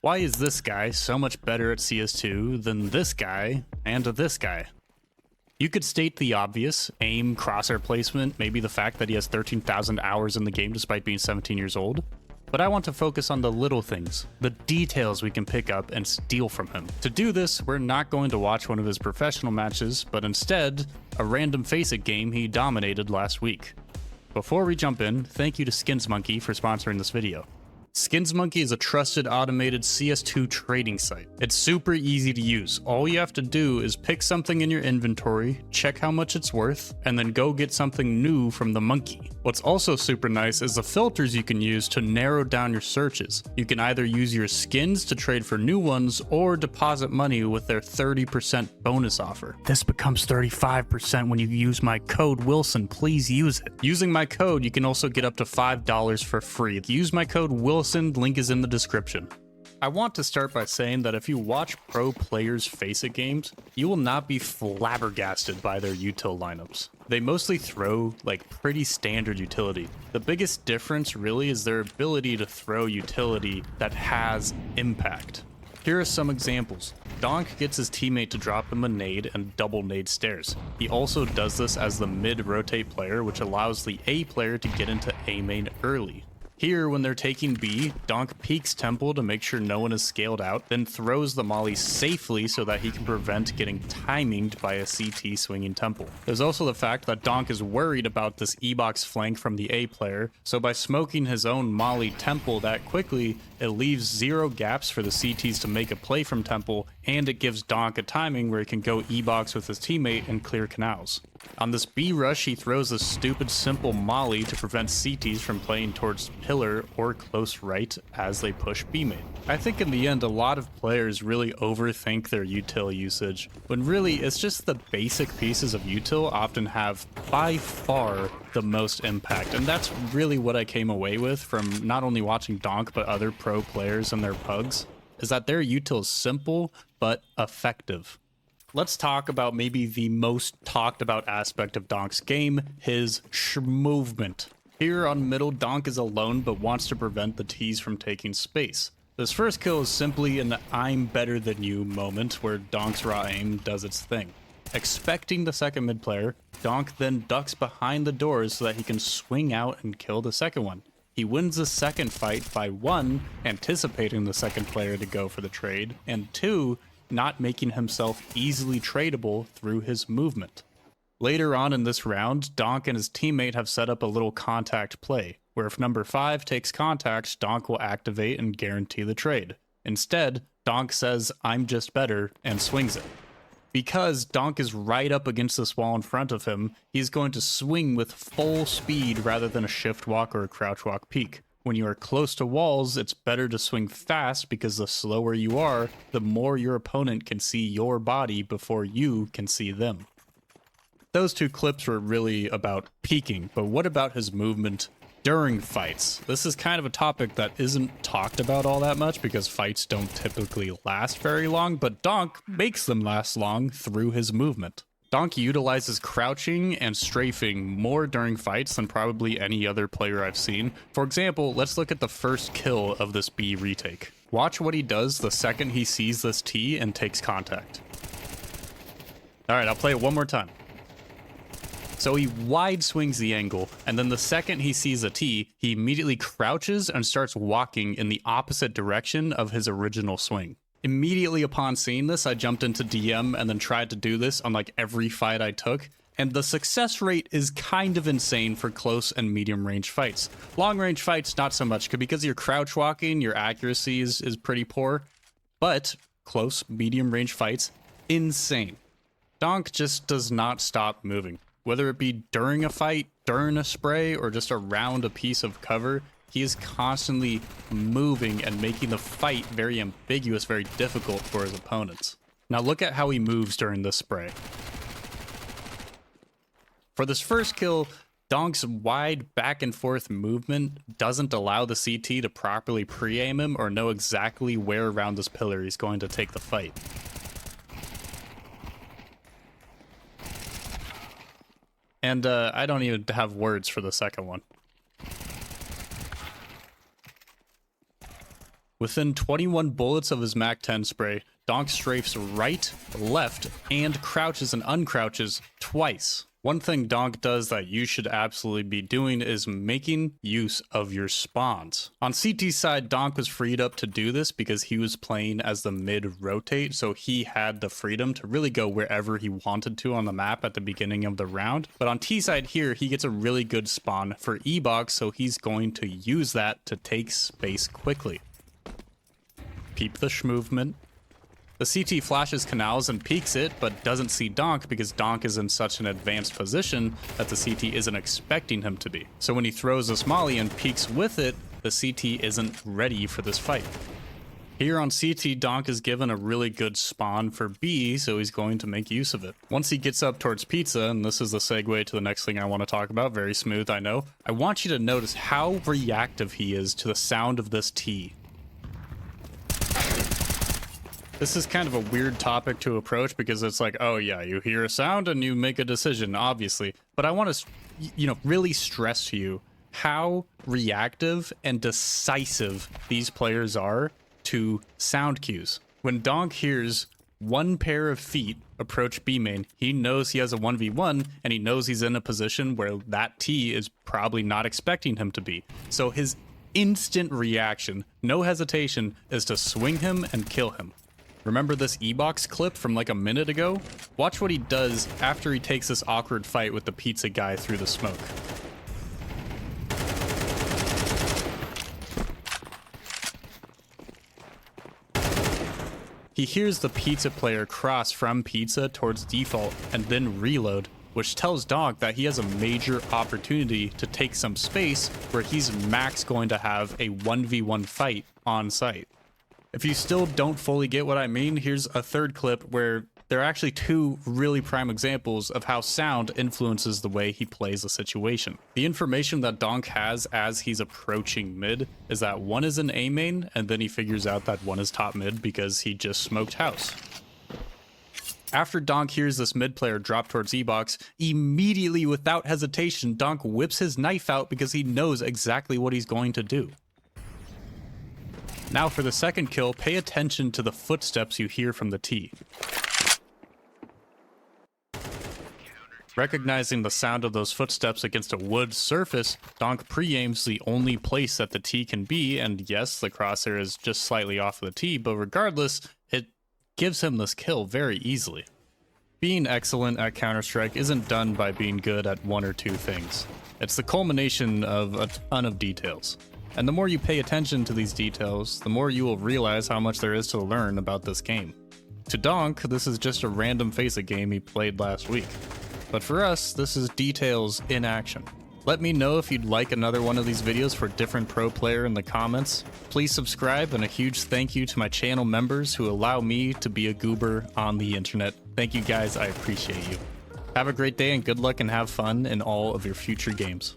Why is this guy so much better at CS2 than this guy and this guy? You could state the obvious: aim, crosshair placement, maybe the fact that he has 13,000 hours in the game despite being 17 years old. But I want to focus on the little things, the details we can pick up and steal from him. To do this, we're not going to watch one of his professional matches, but instead, a random FACEIT game he dominated last week. Before we jump in, thank you to SkinsMonkey for sponsoring this video. SkinsMonkey is a trusted automated CS2 trading site. It's super easy to use. All you have to do is pick something in your inventory, check how much it's worth, and then go get something new from the monkey. What's also super nice is the filters you can use to narrow down your searches. You can either use your skins to trade for new ones or deposit money with their 30% bonus offer. This becomes 35% when you use my code Wilson. Please use it. Using my code, you can also get up to $5 for free. Use my code Wilson. Link is in the description. I want to start by saying that if you watch pro players' FACEIT games, you will not be flabbergasted by their util lineups. They mostly throw like pretty standard utility. The biggest difference really is their ability to throw utility that has impact. Here are some examples. Donk gets his teammate to drop him a nade and double nade stairs. He also does this as the mid-rotate player, which allows the A player to get into A main early. Here, when they're taking B, Donk peeks temple to make sure no one is scaled out, then throws the molly safely so that he can prevent getting timinged by a CT swinging temple. There's also the fact that Donk is worried about this E-box flank from the A player, so by smoking his own molly temple that quickly, it leaves zero gaps for the CTs to make a play from temple, and it gives Donk a timing where he can go E-box with his teammate and clear canals. On this B rush, he throws a stupid simple molly to prevent CTs from playing towards pillar or close right as they push B main. I think in the end, a lot of players really overthink their util usage, when really it's just the basic pieces of util often have by far the most impact. And that's really what I came away with from not only watching Donk but other pro players and their pugs, is that their util is simple but effective. Let's talk about maybe the most talked about aspect of Donk's game, his shmovement. Here on middle, Donk is alone but wants to prevent the T's from taking space. This first kill is simply an I'm better than you moment where Donk's raw aim does its thing. Expecting the second mid player, Donk then ducks behind the doors so that he can swing out and kill the second one. He wins the second fight by 1, anticipating the second player to go for the trade, and 2, not making himself easily tradable through his movement. Later on in this round, Donk and his teammate have set up a little contact play, where if number 5 takes contact, Donk will activate and guarantee the trade. Instead, Donk says, "I'm just better," and swings it. Because Donk is right up against this wall in front of him, he's going to swing with full speed rather than a shift walk or a crouch walk peek. When you are close to walls, it's better to swing fast because the slower you are, the more your opponent can see your body before you can see them. Those two clips were really about peeking, but what about his movement during fights? This is kind of a topic that isn't talked about all that much because fights don't typically last very long, but Donk makes them last long through his movement. Donk utilizes crouching and strafing more during fights than probably any other player I've seen. For example, let's look at the first kill of this B retake. Watch what he does the second he sees this T and takes contact. Alright, I'll play it one more time. So he wide swings the angle, and then the second he sees a T, he immediately crouches and starts walking in the opposite direction of his original swing. Immediately upon seeing this, I jumped into DM and then tried to do this on like every fight I took, and the success rate is kind of insane for close and medium range fights. Long range fights, not so much, because you're crouch walking, your accuracy is pretty poor, but close, medium range fights, insane. Donk just does not stop moving. Whether it be during a fight, during a spray, or just around a piece of cover, he is constantly moving and making the fight very ambiguous, very difficult for his opponents. Now look at how he moves during this spray. For this first kill, Donk's wide back and forth movement doesn't allow the CT to properly pre-aim him or know exactly where around this pillar he's going to take the fight. And I don't even have words for the second one. Within 21 bullets of his MAC-10 spray, Donk strafes right, left, and crouches and uncrouches twice. One thing Donk does that you should absolutely be doing is making use of your spawns. On CT's side, Donk was freed up to do this because he was playing as the mid-rotate, so he had the freedom to really go wherever he wanted to on the map at the beginning of the round. But on T side here, he gets a really good spawn for E-box, so he's going to use that to take space quickly. Peep the shmovement. The CT flashes canals and peeks it, but doesn't see Donk because Donk is in such an advanced position that the CT isn't expecting him to be. So when he throws this molly and peeks with it, the CT isn't ready for this fight. Here on CT, Donk is given a really good spawn for B, so he's going to make use of it. Once he gets up towards Pizza, and this is the segue to the next thing I want to talk about, very smooth, I know, I want you to notice how reactive he is to the sound of this T. This is kind of a weird topic to approach because it's like, oh yeah, you hear a sound and you make a decision, obviously. But I want to, really stress to you how reactive and decisive these players are to sound cues. When Donk hears one pair of feet approach B main, he knows he has a 1v1 and he knows he's in a position where that T is probably not expecting him to be. So his instant reaction, no hesitation, is to swing him and kill him. Remember this E-box clip from like a minute ago? Watch what he does after he takes this awkward fight with the pizza guy through the smoke. He hears the pizza player cross from pizza towards default and then reload, which tells Donk that he has a major opportunity to take some space where he's max going to have a 1v1 fight on site. If you still don't fully get what I mean, here's a third clip where there are actually two really prime examples of how sound influences the way he plays a situation. The information that Donk has as he's approaching mid is that one is in A main, and then he figures out that one is top mid because he just smoked house. After Donk hears this mid player drop towards E-box, immediately without hesitation, Donk whips his knife out because he knows exactly what he's going to do. Now for the second kill, pay attention to the footsteps you hear from the T. Recognizing the sound of those footsteps against a wood surface, Donk pre-aims the only place that the T can be, and yes, the crosshair is just slightly off of the T, but regardless, it gives him this kill very easily. Being excellent at Counter-Strike isn't done by being good at one or two things. It's the culmination of a ton of details. And the more you pay attention to these details, the more you will realize how much there is to learn about this game. To Donk, this is just a random FACEIT game he played last week. But for us, this is details in action. Let me know if you'd like another one of these videos for a different pro player in the comments. Please subscribe, and a huge thank you to my channel members who allow me to be a goober on the internet. Thank you guys, I appreciate you. Have a great day and good luck and have fun in all of your future games.